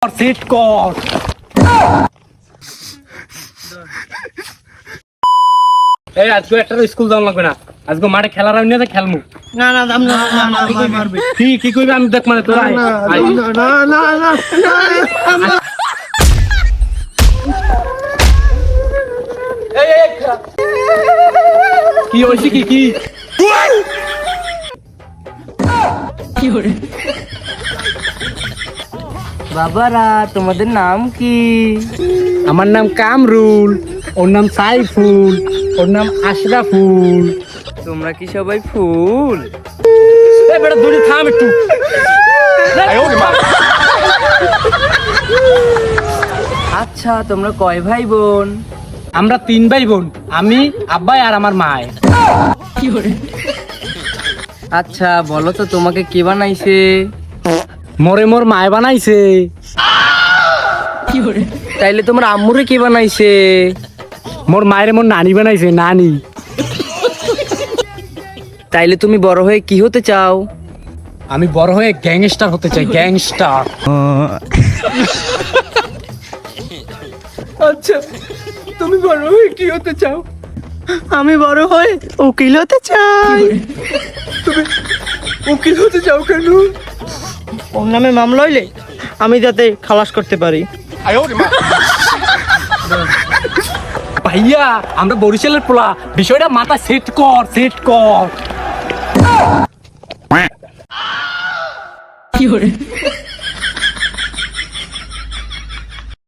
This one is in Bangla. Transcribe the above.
সেট কর। এই আজকে একটা স্কুল যাওয়া লাগবে না, আজকে মাঠে খেলার আইন নিয়ে খেলমু। না না দাম না না ভাই মারবে। কি কইবে আমি দেখ মানে তোরা না না না না কি হইছে কি কি বাবারা তোমাদের নাম কি? আমার নাম কামরুল, ওর নাম সাইফুল, ওর নাম আশরাফুল। তোমরা কি সবাই ফুল? এই বেটা দূরে থাম একটু। আচ্ছা তোমরা কয় ভাই বোন? আমরা 3 ভাই বোন, আমি, আব্বাই আর আমার মায়। আচ্ছা বলো তো তোমাকে কে বানাইছে? মোরে মোর মায় বানাইছে। তাইলে তোমার আম্মুরে কে বানাইছে? মোর মায়ের মোর নানি বানাইছে, নানি। তাইলে তুমি বড় হয়ে কি হতে চাও? আমি বড় হয়ে গ্যাংস্টার হতে চাই, গ্যাংস্টার। আচ্ছা তুমি বড় হয়ে কি হতে চাও? আমি বড় হয়ে উকিল হতে চাই। তুমি উকিল হতে চাও কেন? ওর নামে মামলা হইলে আমি যাতে খালাস করতে পারি। ভাইয়া আমরা বরিশালের পোলা, বিষয়টা মাথা সেট কর, সেট কর।